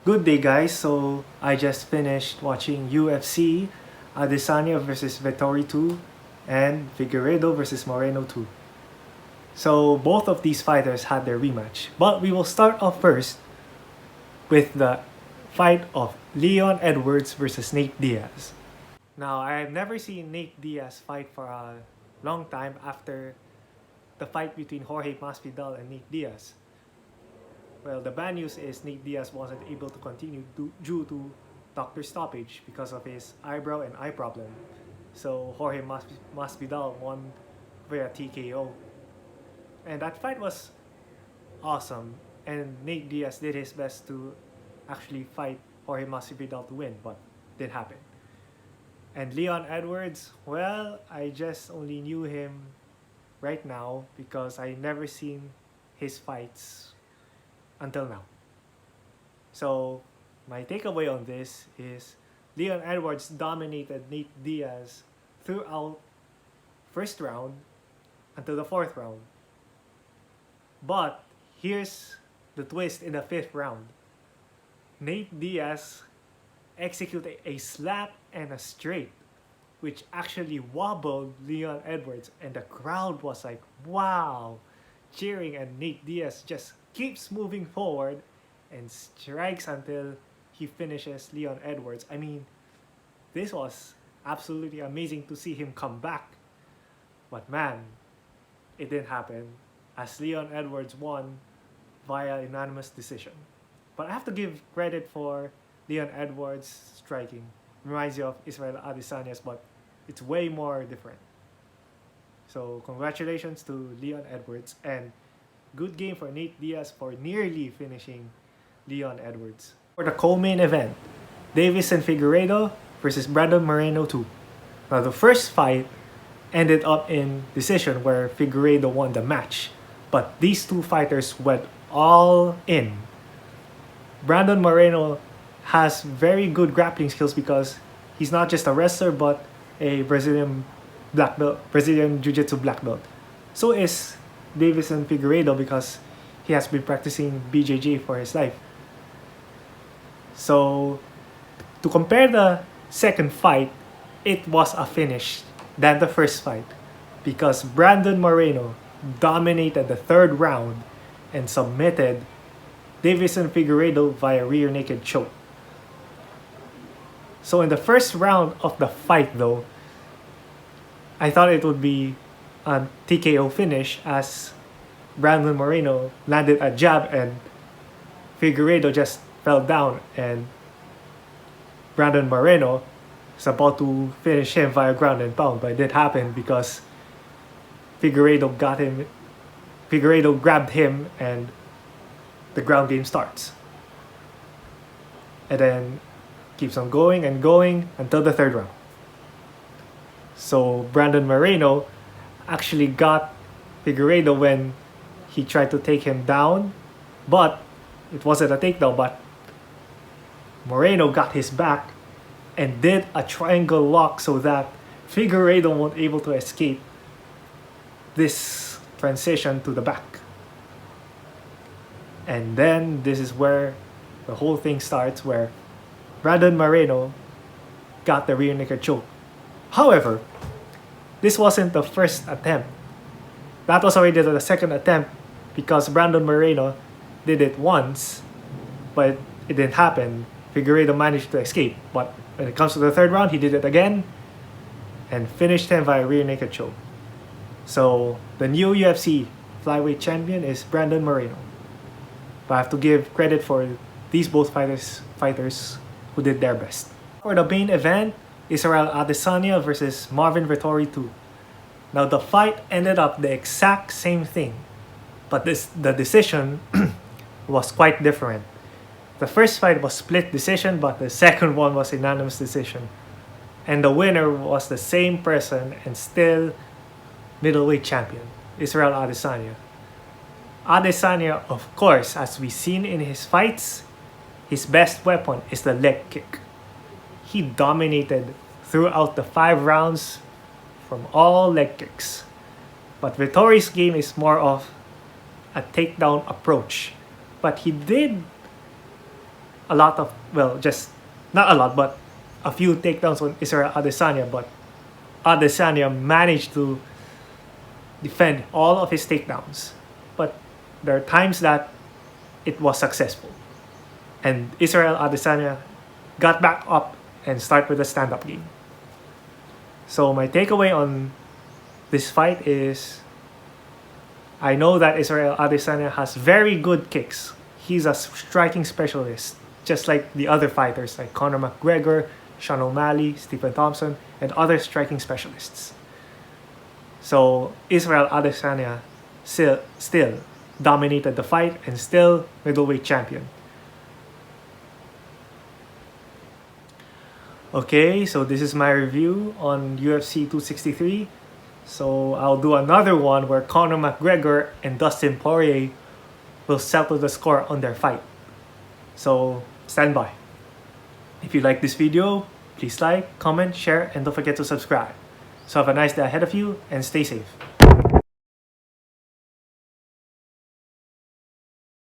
Good day guys, so I just finished watching UFC, ADESANYA vs VETTORI 2 and Figueredo vs Moreno 2. So both of these fighters had their rematch, but we will start off first with the fight of Leon Edwards versus Nate Diaz. Now I have never seen Nate Diaz fight for a long time after the fight between Jorge Masvidal and Nate Diaz. Well, the bad news is Nate Diaz wasn't able to continue due to doctor stoppage because of his eyebrow and eye problem. So Jorge Masvidal won via TKO. And that fight was awesome. And Nate Diaz did his best to actually fight Jorge Masvidal to win, but didn't happen. And Leon Edwards, well, I just only knew him right now because I never seen his fights until now. So my takeaway on this is Leon Edwards dominated Nate Diaz throughout first round until the fourth round. But here's the twist in the fifth round. Nate Diaz executed a slap and a straight, which actually wobbled Leon Edwards, and the crowd was like, wow, cheering, and Nate Diaz just keeps moving forward and strikes until he finishes Leon Edwards. I mean, this was absolutely amazing to see him come back. But man, it didn't happen as Leon Edwards won via unanimous decision. But I have to give credit for Leon Edwards striking. Reminds you of Israel Adesanya's, but it's way more different. So congratulations to Leon Edwards, and good game for Nate Diaz for nearly finishing Leon Edwards. For the co-main event, Davis and Figueredo versus Brandon Moreno 2. Now the first fight ended up in decision where Figueredo won the match, but these two fighters went all in. Brandon Moreno has very good grappling skills because he's not just a wrestler but a Brazilian black belt, Brazilian Jiu-Jitsu black belt. So is Davis and Figueredo because he has been practicing BJJ for his life. So to compare the second fight, it was a finish than the first fight because Brandon Moreno dominated the third round and submitted Davis and Figueredo via rear naked choke. So in the first round of the fight though, I thought it would be a TKO finish as Brandon Moreno landed a jab and Figueredo just fell down, and Brandon Moreno is about to finish him via ground and pound, but it didn't happen because Figueredo grabbed him and the ground game starts. And then keeps on going and going until the third round. So Brandon Moreno actually got Figueredo when he tried to take him down, but it wasn't a takedown, but Moreno got his back and did a triangle lock so that Figueredo won't able to escape this transition to the back. And then this is where the whole thing starts, where Brandon Moreno got the rear naked choke. However, this wasn't the first attempt. That was already the second attempt because Brandon Moreno did it once, but it didn't happen. Figueredo managed to escape, but when it comes to the third round, he did it again and finished him via rear naked choke. So the new UFC flyweight champion is Brandon Moreno. But I have to give credit for these both fighters who did their best. For the main event, Israel Adesanya versus Marvin Vettori 2. Now the fight ended up the exact same thing, but the decision was quite different. The first fight was split decision, but the second one was unanimous decision. And the winner was the same person and still middleweight champion, Israel Adesanya. Adesanya, of course, as we've seen in his fights, his best weapon is the leg kick. He dominated throughout the 5 rounds from all leg kicks. But Vettori's game is more of a takedown approach. But he did a lot of, well, just not a lot, but a few takedowns on Israel Adesanya, but Adesanya managed to defend all of his takedowns. But there are times that it was successful. And Israel Adesanya got back up and started with a stand-up game. So my takeaway on this fight is, I know that Israel Adesanya has very good kicks. He's a striking specialist, just like the other fighters like Conor McGregor, Sean O'Malley, Stephen Thompson, and other striking specialists. So Israel Adesanya still dominated the fight and still middleweight champion. Okay, so this is my review on UFC 263. So I'll do another one where Conor McGregor and Dustin Poirier will settle the score on their fight. So stand by. If you like this video, please like, comment, share, and don't forget to subscribe. So have a nice day ahead of you and stay safe.